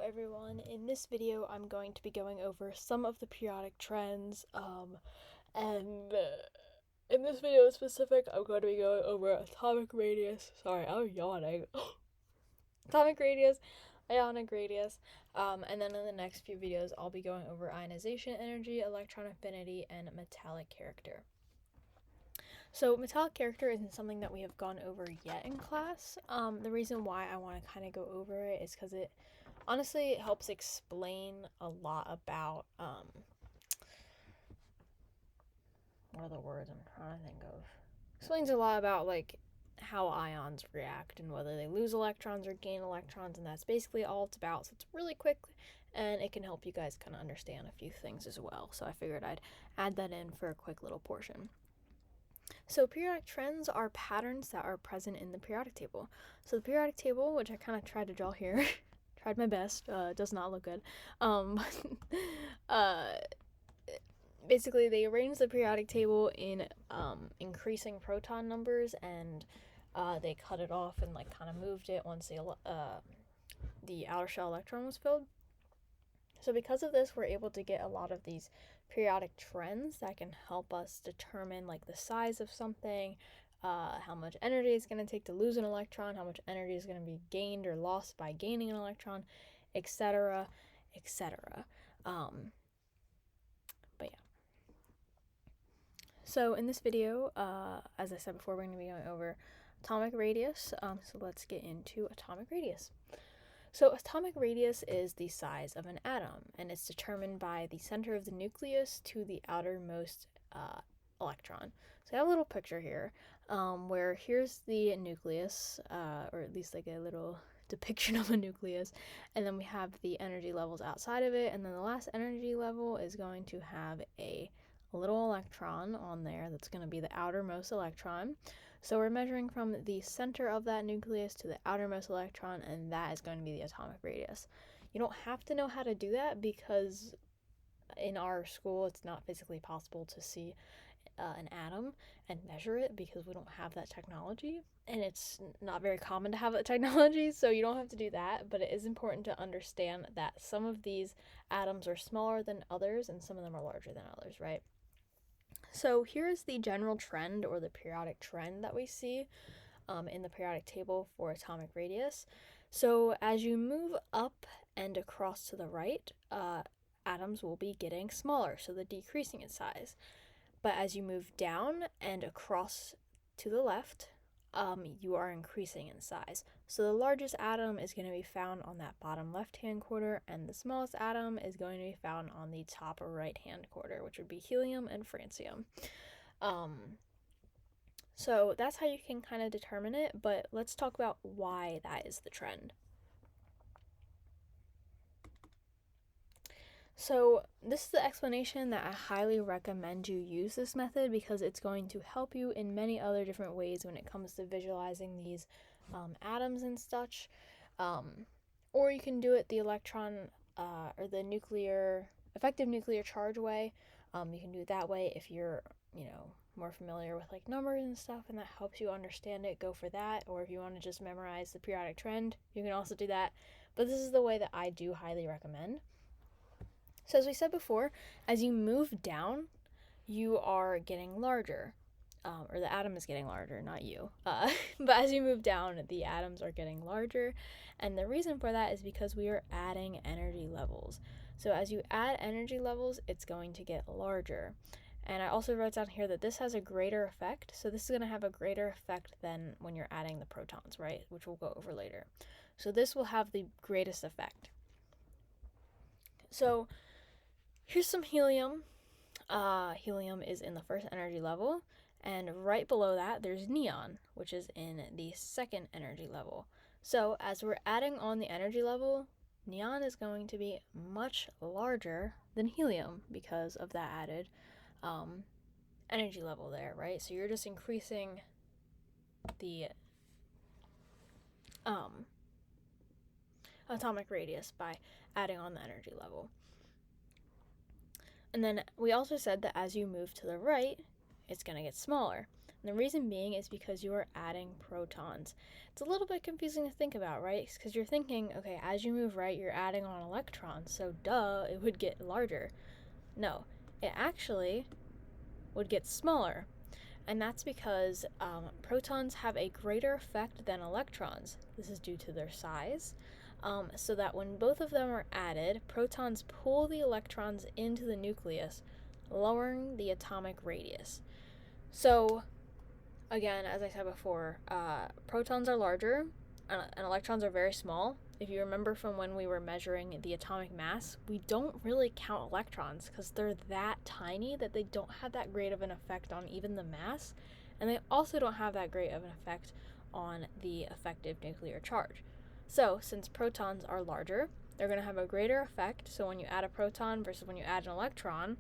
everyone, in this video I'm going to be going over some of the periodic trends, and in this video specific I'm going to be going over atomic radius, sorry I'm yawning, atomic radius, ionic radius, and then in the next few videos I'll be going over ionization energy, electron affinity, and metallic character. So metallic character isn't something that we have gone over yet in class. The reason why I want to kind of go over it is because it honestly helps explain a lot about, what are the words I'm trying to think of? Explains a lot about, like, how ions react and whether they lose electrons or gain electrons, and that's basically all it's about. So it's really quick, and it can help you guys kind of understand a few things as well. So I figured I'd add that in for a quick little portion. So periodic trends are patterns that are present in the periodic table. So the periodic table, which I kind of tried to draw here, tried my best, does not look good. Basically they arrange the periodic table in increasing proton numbers, and they cut it off and like kind of moved it once the outer shell electron was filled. So because of this, we're able to get a lot of these periodic trends that can help us determine like the size of something, how much energy it's going to take to lose an electron, how much energy is going to be gained or lost by gaining an electron, etc., etc. But yeah. So in this video, as I said before, we're going to be going over atomic radius. So let's get into atomic radius. So atomic radius is the size of an atom, and it's determined by the center of the nucleus to the outermost electron. So I have a little picture here where here's the nucleus, or at least like a little depiction of a nucleus, and then we have the energy levels outside of it, and then the last energy level is going to have a little electron on there that's going to be the outermost electron. So we're measuring from the center of that nucleus to the outermost electron, and that is going to be the atomic radius. You don't have to know how to do that because in our school it's not physically possible to see an atom and measure it because we don't have that technology, and it's not very common to have that technology, so you don't have to do that, but it is important to understand that some of these atoms are smaller than others and some of them are larger than others, right? So here's the general trend, or the periodic trend that we see in the periodic table for atomic radius. So as you move up and across to the right, atoms will be getting smaller, so they're decreasing in size. But as you move down and across to the left, you are increasing in size. So the largest atom is going to be found on that bottom left-hand quarter, and the smallest atom is going to be found on the top right-hand quarter, which would be helium and francium. So that's how you can kind of determine it, but let's talk about why that is the trend. So this is the explanation that I highly recommend you use this method because it's going to help you in many other different ways when it comes to visualizing these atoms and such. Or you can do it the electron or the effective nuclear charge way. You can do it that way if you're, more familiar with like numbers and stuff and that helps you understand it, go for that. Or if you want to just memorize the periodic trend, you can also do that. But this is the way that I do highly recommend. So as we said before, as you move down, you are getting larger, or the atom is getting larger, not you. But as you move down, the atoms are getting larger, and the reason for that is because we are adding energy levels. So as you add energy levels, it's going to get larger. And I also wrote down here that this has a greater effect. So this is going to have a greater effect than when you're adding the protons, right? Which we'll go over later. So this will have the greatest effect. So here's some helium. Helium is in the first energy level, and right below that there's neon, which is in the second energy level. So as we're adding on the energy level, neon is going to be much larger than helium because of that added energy level there, right? So you're just increasing the atomic radius by adding on the energy level. And then we also said that as you move to the right, it's going to get smaller. And the reason being is because you are adding protons. It's a little bit confusing to think about, right? Because you're thinking, okay, as you move right, you're adding on electrons, so duh, it would get larger. No, it actually would get smaller. And that's because protons have a greater effect than electrons. This is due to their size. So that when both of them are added, protons pull the electrons into the nucleus, lowering the atomic radius. So, again, as I said before, protons are larger and electrons are very small. If you remember from when we were measuring the atomic mass, we don't really count electrons because they're that tiny that they don't have that great of an effect on even the mass, and they also don't have that great of an effect on the effective nuclear charge. So, since protons are larger, they're going to have a greater effect. So when you add a proton versus when you add an electron,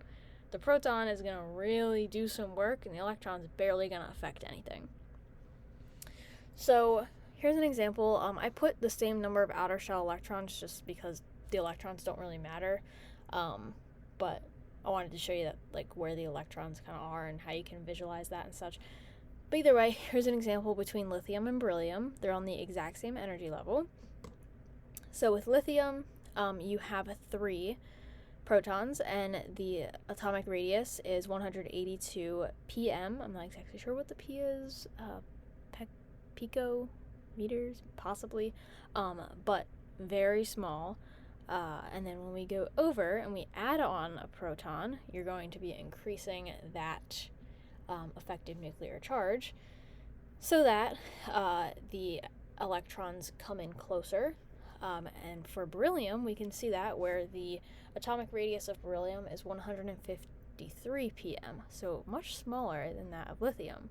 the proton is going to really do some work and the electron's barely going to affect anything. So here's an example. I put the same number of outer shell electrons just because the electrons don't really matter. But I wanted to show you that, like, where the electrons kind of are and how you can visualize that and such. But either way, here's an example between lithium and beryllium. They're on the exact same energy level. So with lithium, you have 3 protons, and the atomic radius is 182 pm. I'm not exactly sure what the p is, picometers, possibly, but very small. And then when we go over and we add on a proton, you're going to be increasing that effective nuclear charge so that the electrons come in closer. And for beryllium, we can see that where the atomic radius of beryllium is 153 pm, so much smaller than that of lithium.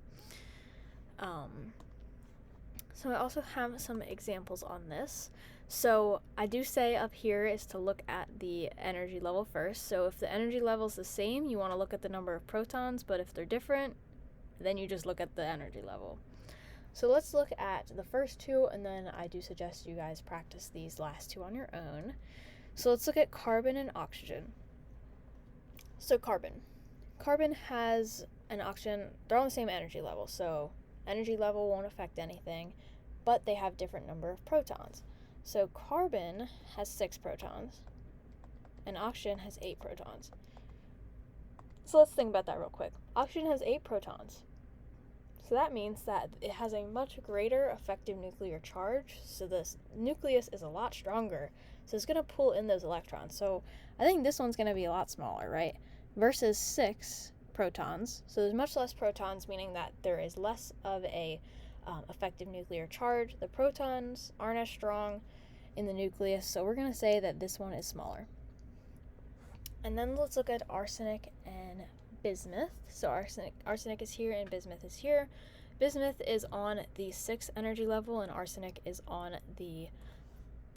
So I also have some examples on this. So I do say up here is to look at the energy level first. So if the energy level is the same, you want to look at the number of protons, but if they're different, then you just look at the energy level. So let's look at the first 2, and then I do suggest you guys practice these last 2 on your own. So let's look at carbon and oxygen. So carbon has an oxygen, they're on the same energy level, so energy level won't affect anything, but they have different number of protons. So carbon has 6 protons, and oxygen has 8 protons. So let's think about that real quick. Oxygen has 8 protons. So that means that it has a much greater effective nuclear charge, so this nucleus is a lot stronger, so it's going to pull in those electrons. So I think this one's going to be a lot smaller, right? Versus 6 protons, so there's much less protons, meaning that there is less of a effective nuclear charge. The protons aren't as strong in the nucleus, so we're going to say that this one is smaller. And then let's look at arsenic and bismuth. So arsenic is here and bismuth is here. Bismuth is on the 6th energy level and arsenic is on the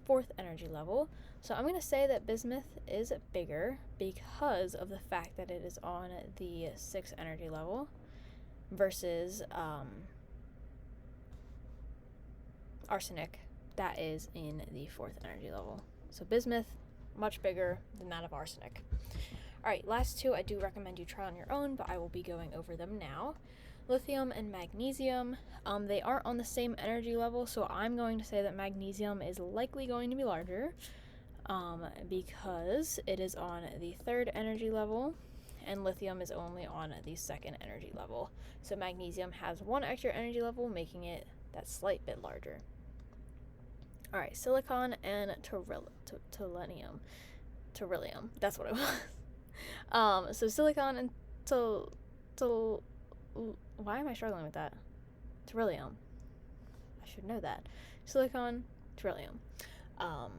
4th energy level. So I'm going to say that bismuth is bigger because of the fact that it is on the 6th energy level versus arsenic that is in the 4th energy level. So bismuth, much bigger than that of arsenic. Alright, last 2 I do recommend you try on your own, but I will be going over them now. Lithium and magnesium, they aren't on the same energy level, so I'm going to say that magnesium is likely going to be larger because it is on the 3rd energy level and lithium is only on the 2nd energy level. So magnesium has 1 extra energy level, making it that slight bit larger. Alright, silicon and beryllium. That's what it was. So silicon and why am I struggling with that? Beryllium. I should know that. Silicon, beryllium. Oh,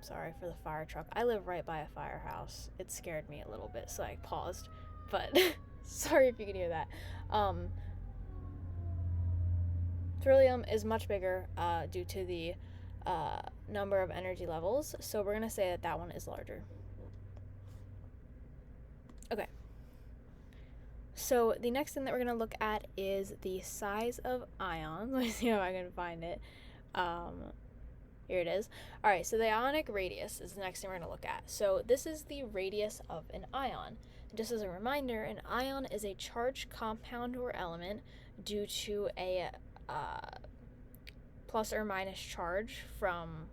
sorry for the fire truck. I live right by a firehouse. It scared me a little bit, so I paused. But sorry if you can hear that. Beryllium is much bigger due to the number of energy levels, so we're going to say that that one is larger. Okay. So the next thing that we're going to look at is the size of ions. Let me see if I can find it. Here it is. Alright, so the ionic radius is the next thing we're going to look at. So this is the radius of an ion. Just as a reminder, an ion is a charged compound or element due to a plus or minus charge from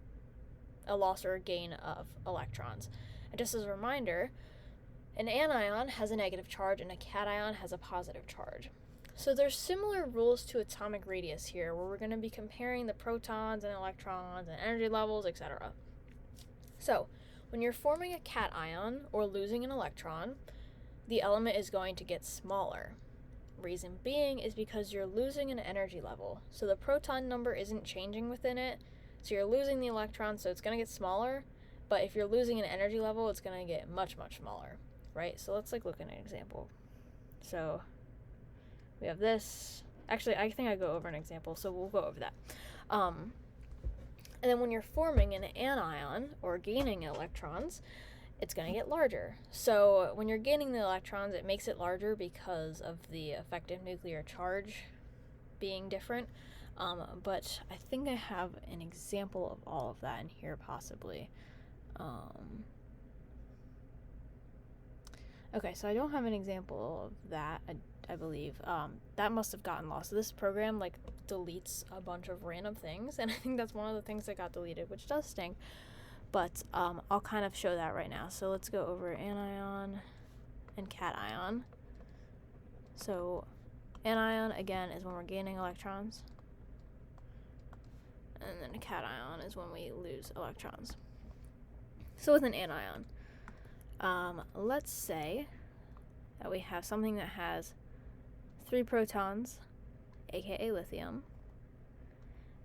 a loss or a gain of electrons. And just as a reminder, an anion has a negative charge and a cation has a positive charge. So there's similar rules to atomic radius here, where we're going to be comparing the protons and electrons and energy levels, etc. So when you're forming a cation or losing an electron, the element is going to get smaller. Reason being is because you're losing an energy level. So the proton number isn't changing within it. So you're losing the electron, so it's going to get smaller. But if you're losing an energy level, it's going to get much, much smaller, right? So let's look at an example. So we have this. Actually, I think I go over an example, so we'll go over that. And then when you're forming an anion or gaining electrons, it's going to get larger. So when you're gaining the electrons, it makes it larger because of the effective nuclear charge being different. But I think I have an example of all of that in here, possibly. Okay, so I don't have an example of that, I believe. That must have gotten lost. So this program, deletes a bunch of random things, and I think that's one of the things that got deleted, which does stink. But I'll kind of show that right now. So let's go over anion and cation. So anion, again, is when we're gaining electrons. And then a cation is when we lose electrons. So with an anion, let's say that we have something that has 3 protons, aka lithium,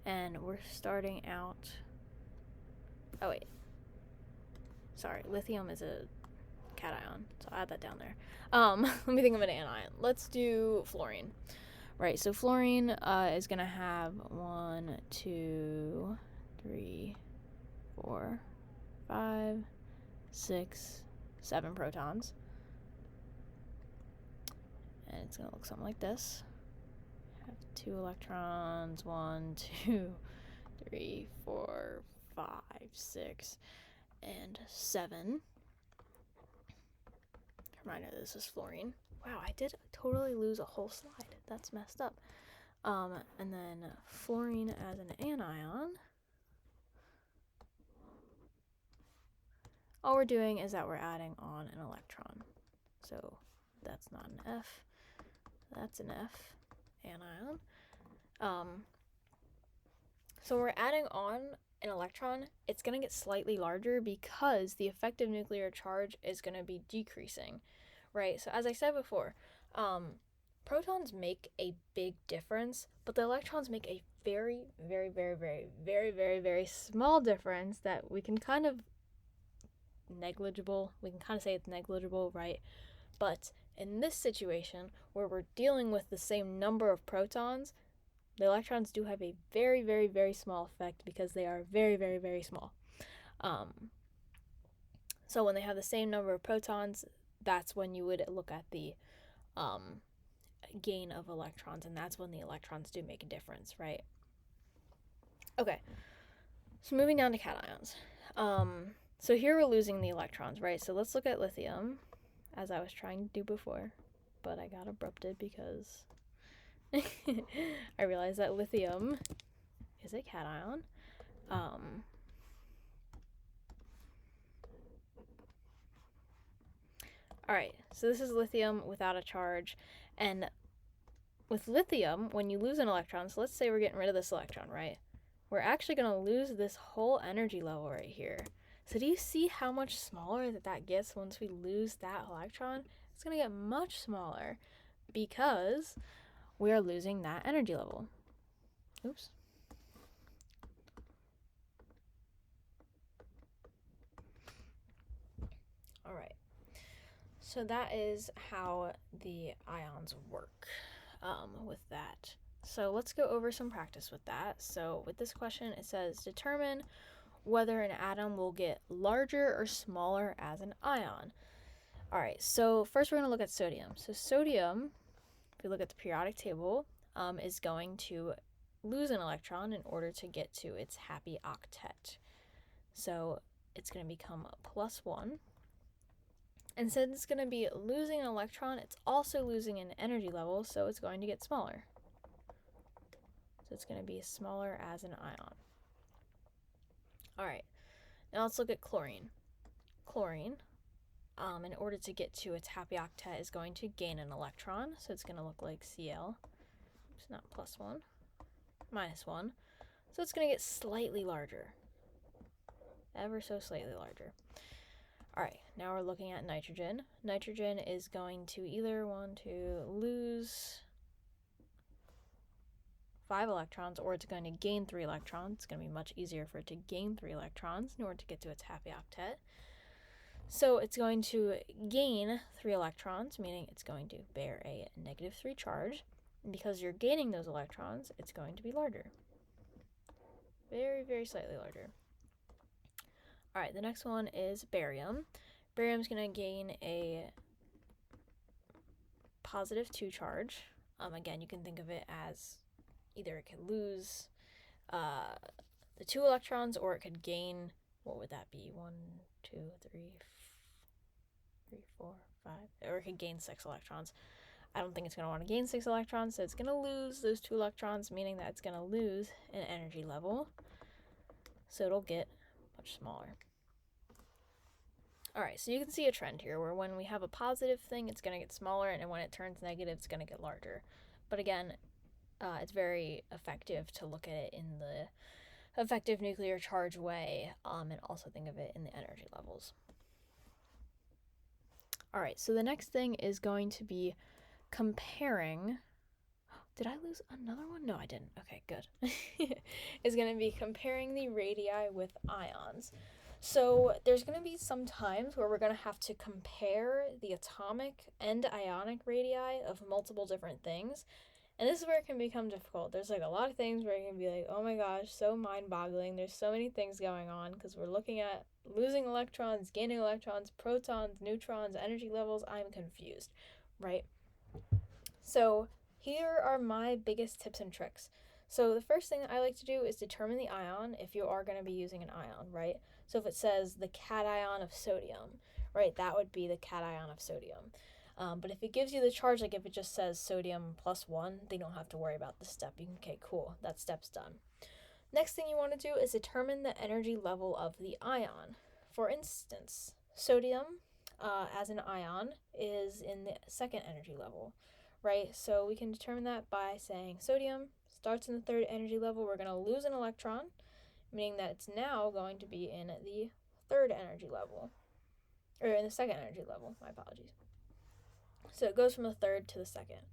and we're starting out... Oh, wait. Sorry, lithium is a cation, so I'll add that down there. Let me think of an anion. Let's do fluorine. Right, so fluorine is going to have 1, 2, 3, 4, 5, 6, 7 protons. And it's going to look something like this. Have 2 electrons, 1, 2, 3, 4, 5, 6, and 7. Reminder, this is fluorine. Wow, I did totally lose a whole slide. That's messed up. And then fluorine as an anion. All we're doing is that we're adding on an electron. So that's not an F. That's an F, anion. So we're adding on an electron. It's going to get slightly larger because the effective nuclear charge is going to be decreasing, right? So as I said before, protons make a big difference, but the electrons make a very, very, very, very, very, very, very small difference that we can kind of say it's negligible, right? But in this situation, where we're dealing with the same number of protons, the electrons do have a very, very, very small effect because they are very, very, very small. So when they have the same number of protons, that's when you would look at the gain of electrons, and that's when the electrons do make a difference, right? Okay, so moving down to cations. So here we're losing the electrons, right? So let's look at lithium, as I was trying to do before, but I got abrupted because I realized that lithium is a cation. Alright, so this is lithium without a charge, and with lithium, when you lose an electron, so let's say we're getting rid of this electron, right? We're actually going to lose this whole energy level right here. So do you see how much smaller that gets once we lose that electron? It's going to get much smaller because we are losing that energy level. Oops. All right. So that is how the ions work with that. So let's go over some practice with that. So with this question, it says determine whether an atom will get larger or smaller as an ion. All right, so first we're going to look at sodium. So sodium, if we look at the periodic table, is going to lose an electron in order to get to its happy octet. So it's going to become +1. And since it's going to be losing an electron, it's also losing an energy level, so it's going to get smaller. So it's going to be smaller as an ion. All right, now let's look at chlorine. Chlorine, in order to get to its happy octet, is going to gain an electron, so it's going to look like Cl. It's not +1, -1. So it's going to get slightly larger, ever so slightly larger. All right, now we're looking at nitrogen. Nitrogen is going to either want to lose 5 electrons, or it's going to gain 3 electrons. It's going to be much easier for it to gain 3 electrons in order to get to its happy octet. So it's going to gain 3 electrons, meaning it's going to bear a -3 charge. And because you're gaining those electrons, it's going to be larger. Very, very slightly larger. All right, the next one is barium. Barium's going to gain a +2 charge. Again, you can think of it as either it could lose the 2 electrons, or it could gain, what would that be? 1, 2, 3, 4, 5, or it could gain 6 electrons. I don't think it's going to want to gain 6 electrons, so it's going to lose those 2 electrons, meaning that it's going to lose an energy level. So it'll get much smaller. All right, so you can see a trend here where when we have a positive thing, it's going to get smaller, and when it turns negative, it's going to get larger. But again, it's very effective to look at it in the effective nuclear charge way, and also think of it in the energy levels. All right, so the next thing is going to be comparing. Did I lose another one? No, I didn't. Okay, good. It's going to be comparing the radii with ions. So there's going to be some times where we're going to have to compare the atomic and ionic radii of multiple different things. And this is where it can become difficult. There's like a lot of things where you can be like, oh my gosh, so mind-boggling. There's so many things going on because we're looking at losing electrons, gaining electrons, protons, neutrons, energy levels. I'm confused, right? So here are my biggest tips and tricks. So the first thing that I like to do is determine the ion if you are going to be using an ion, right? So if it says the cation of sodium, right, that would be the cation of sodium. But if it gives you the charge, like if it just says sodium +1, then you don't have to worry about this step. You can, okay, cool, that step's done. Next thing you want to do is determine the energy level of the ion. For instance, sodium as an ion is in the second energy level, right? So we can determine that by saying sodium starts in the third energy level. We're going to lose an electron, meaning that it's now going to be in the third energy level, or in the second energy level, my apologies. So it goes from the third to the second.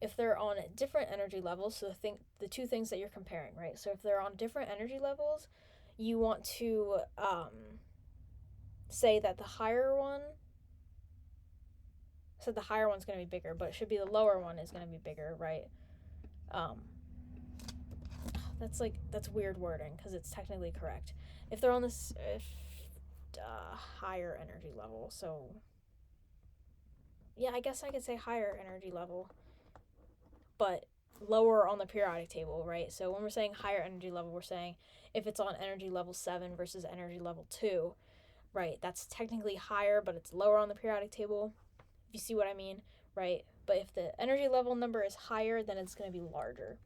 If they're on different energy levels, so the two things that you're comparing, right? So if they're on different energy levels, you want to say that the higher one, so the higher one's going to be bigger, but it should be the lower one is going to be bigger, right? That's weird wording because it's technically correct. If they're on this higher energy level, so yeah, I guess I could say higher energy level, but lower on the periodic table, right? So when we're saying higher energy level, we're saying if it's on energy level 7 versus energy level 2, right? That's technically higher, but it's lower on the periodic table, if you see what I mean, right? But if the energy level number is higher, then it's going to be larger.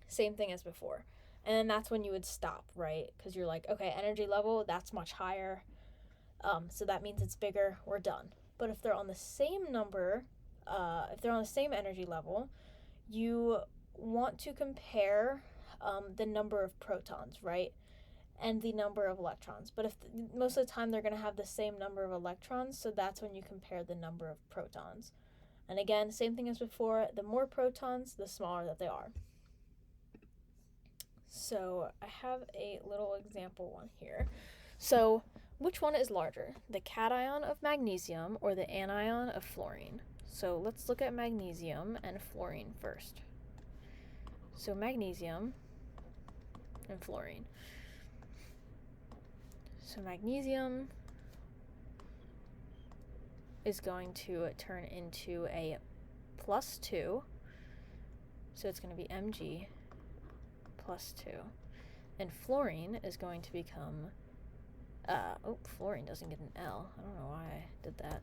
Same thing as before. And then that's when you would stop, right? Because you're like, okay, energy level, that's much higher. So that means it's bigger. We're done. But if they're on the same number, if they're on the same energy level, you want to compare the number of protons, right? And the number of electrons. But most of the time they're going to have the same number of electrons, so that's when you compare the number of protons. And again, same thing as before, the more protons, the smaller that they are. So I have a little example one here. So which one is larger, the cation of magnesium or the anion of fluorine? So let's look at magnesium and fluorine first. So magnesium and fluorine. So magnesium is going to turn into a +2. So it's going to be Mg +2. And fluorine is going to become Fluorine doesn't get an L. I don't know why I did that.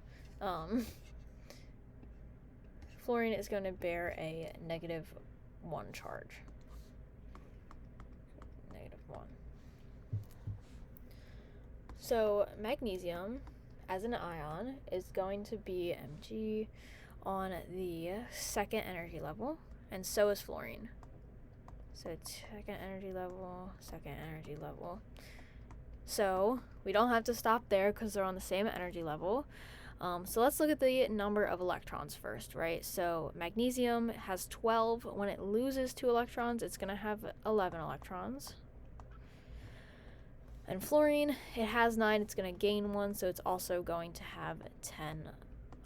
Fluorine is going to bear a -1 charge. -1. So magnesium, as an ion, is going to be Mg on the second energy level, and so is fluorine. So second energy level. So we don't have to stop there because they're on the same energy level. So let's look at the number of electrons first, right? So magnesium has 12. When it loses 2 electrons, it's going to have 11 electrons. And fluorine, it has 9. It's going to gain 1, so it's also going to have 10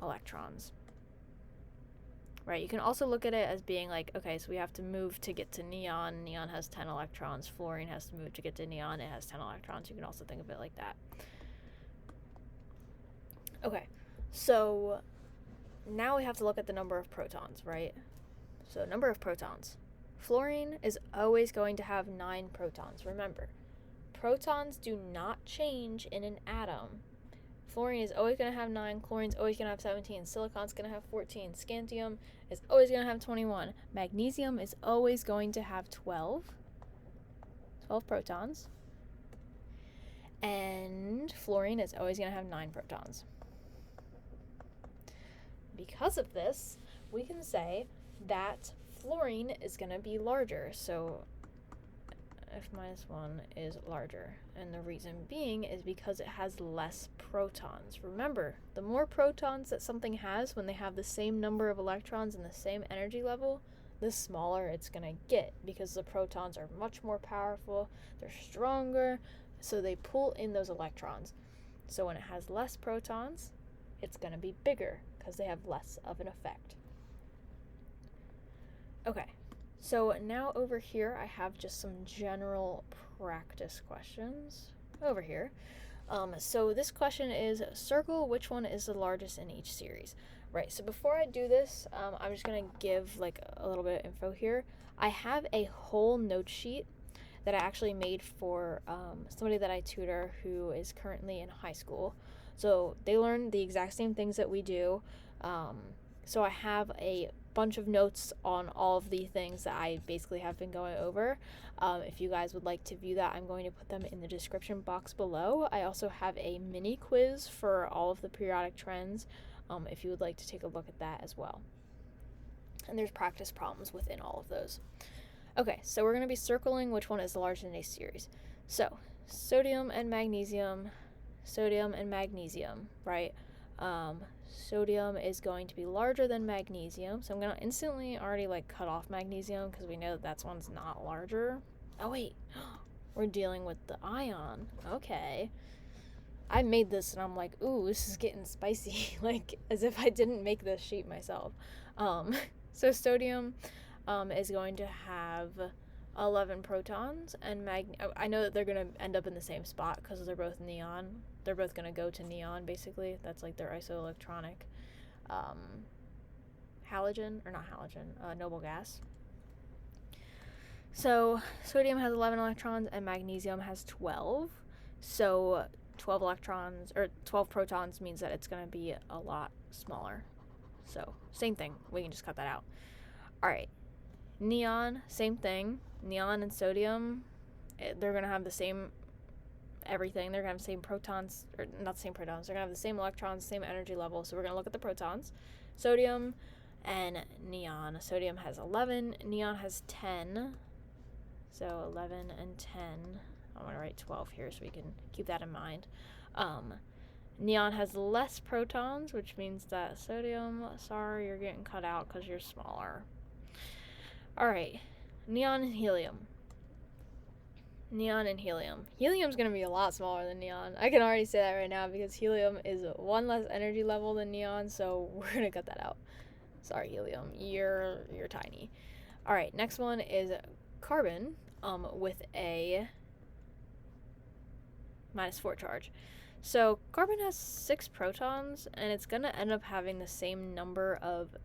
electrons. Right, you can also look at it as being like, okay, so we have to move to get to neon. Neon has 10 electrons. Fluorine has to move to get to neon. It has 10 electrons. You can also think of it like that. Okay, so now we have to look at the number of protons, right? So number of protons. Fluorine is always going to have 9 protons. Remember, protons do not change in an atom. Fluorine is always going to have 9, chlorine's always going to have 17, silicon's going to have 14, scandium is always going to have 21, magnesium is always going to have 12 protons, and fluorine is always going to have 9 protons. Because of this, we can say that fluorine is going to be larger, so F-1 is larger, and the reason being is because it has less protons. Remember, the more protons that something has when they have the same number of electrons and the same energy level, the smaller it's going to get, because the protons are much more powerful, they're stronger, so they pull in those electrons. So when it has less protons, it's going to be bigger because they have less of an effect. Okay. So now over here, I have just some general practice questions over here. So this question is, circle which one is the largest in each series. Right, so before I do this, I'm just going to give like a little bit of info here. I have a whole note sheet that I actually made for somebody that I tutor who is currently in high school. So they learn the exact same things that we do. So I have a bunch of notes on all of the things that I basically have been going over. If you guys would like to view that, I'm going to put them in the description box below. I also have a mini quiz for all of the periodic trends, if you would like to take a look at that as well. And there's practice problems within all of those. Okay, so we're going to be circling which one is the largest in a series. So sodium and magnesium, right? Sodium is going to be larger than magnesium, so I'm going to instantly already like cut off magnesium because we know that one's not larger. Oh wait, we're dealing with the ion. Okay. I made this and I'm like, ooh, this is getting spicy, like as if I didn't make this sheet myself. So sodium is going to have 11 protons, and I know that they're going to end up in the same spot because they're both neon. They're both going to go to neon, basically. That's like their isoelectronic noble gas. So sodium has 11 electrons and magnesium has 12. So 12 protons means that it's going to be a lot smaller. So same thing. We can just cut that out. All right. Neon, same thing. Neon and sodium, they're going to have the same everything. They're going to have the same protons, or not the same protons. They're going to have the same electrons, same energy level. So we're going to look at the protons. Sodium and neon. Sodium has 11. Neon has 10. So 11 and 10. I'm going to write 12 here so we can keep that in mind. Neon has less protons, which means that sodium, sorry, you're getting cut out because you're smaller. All right. Neon and helium. Helium's going to be a lot smaller than neon. I can already say that right now because helium is 1 less energy level than neon, so we're going to cut that out. Sorry, helium. You're tiny. All right, next one is carbon with a -4 charge. So carbon has 6 protons, and it's going to end up having the same number of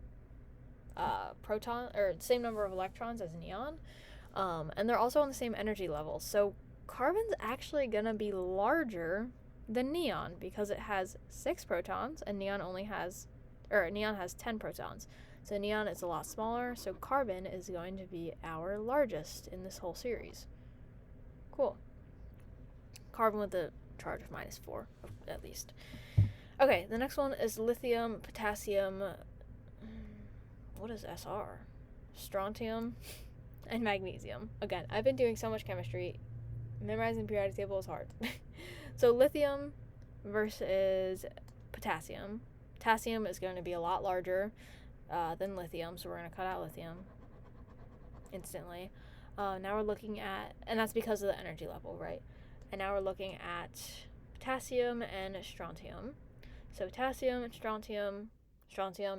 same number of electrons as neon, and they're also on the same energy level. So carbon's actually gonna be larger than neon because it has 6 protons and neon has 10 protons. So neon is a lot smaller, so carbon is going to be our largest in this whole series. Cool. Carbon with a charge of -4, at least. Okay, the next one is lithium, potassium, what is SR? Strontium, and magnesium. Again, I've been doing so much chemistry, memorizing the periodic table is hard. So lithium versus potassium. Potassium is going to be a lot larger than lithium, so we're going to cut out lithium instantly. Now we're looking at, and that's because of the energy level, right? And now we're looking at potassium and strontium. So potassium and strontium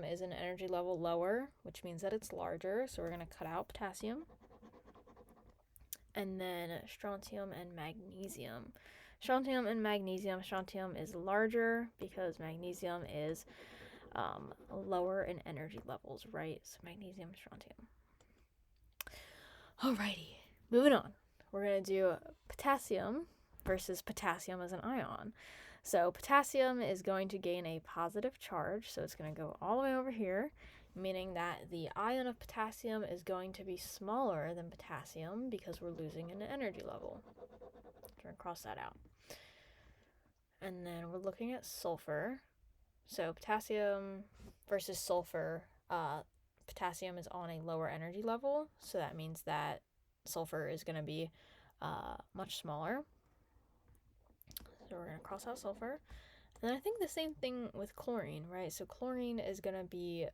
is an energy level lower, which means that it's larger, so we're going to cut out potassium. And then strontium and magnesium. Strontium is larger because magnesium is lower in energy levels, right? So magnesium, strontium. Alrighty, moving on. We're going to do potassium versus potassium as an ion. So potassium is going to gain a positive charge, so it's going to go all the way over here, meaning that the ion of potassium is going to be smaller than potassium because we're losing an energy level. We're going to cross that out. And then we're looking at sulfur. So potassium versus sulfur, potassium is on a lower energy level, so that means that sulfur is going to be much smaller. So we're going to cross out sulfur. And I think the same thing with chlorine, right? So chlorine is going to be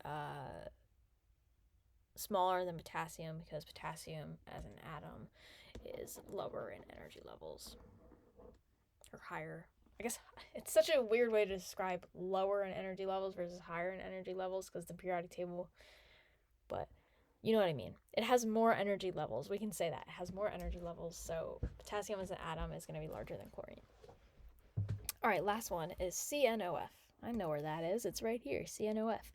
smaller than potassium because potassium as an atom is lower in energy levels. Or higher. I guess it's such a weird way to describe lower in energy levels versus higher in energy levels because the periodic table, but you know what I mean. It has more energy levels. We can say that. It has more energy levels, so potassium as an atom is going to be larger than chlorine. All right, last one is CNOF. I know where that is. It's right here, CNOF.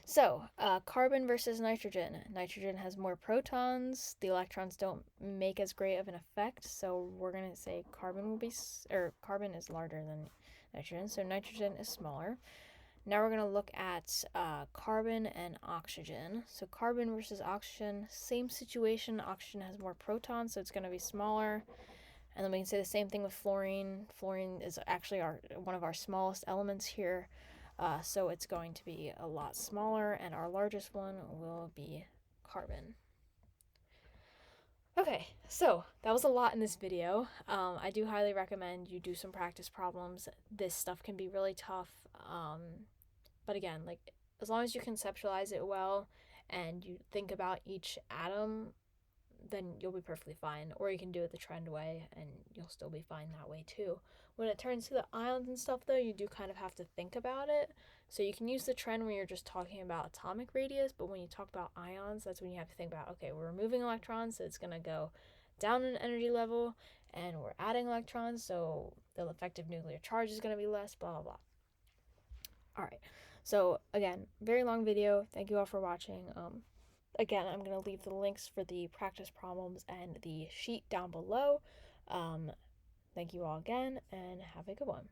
So, carbon versus nitrogen. Nitrogen has more protons. The electrons don't make as great of an effect, so we're going to say carbon is larger than nitrogen, so nitrogen is smaller. Now we're going to look at carbon and oxygen. So carbon versus oxygen, same situation. Oxygen has more protons, so it's going to be smaller. And then we can say the same thing with fluorine. Fluorine is actually one of our smallest elements here, so it's going to be a lot smaller, and our largest one will be carbon. Okay, so that was a lot in this video. I do highly recommend you do some practice problems. This stuff can be really tough, but again, like as long as you conceptualize it well and you think about each atom, then you'll be perfectly fine. Or you can do it the trend way and you'll still be fine that way too. When it turns to the ions and stuff though, you do kind of have to think about it. So you can use the trend when you're just talking about atomic radius, but when you talk about ions, that's when you have to think about, okay, we're removing electrons, so it's going to go down in energy level, and we're adding electrons, so the effective nuclear charge is going to be less, blah, blah, blah. All right. So again, very long video. Thank you all for watching. Again, I'm going to leave the links for the practice problems and the sheet down below. Thank you all again, and have a good one.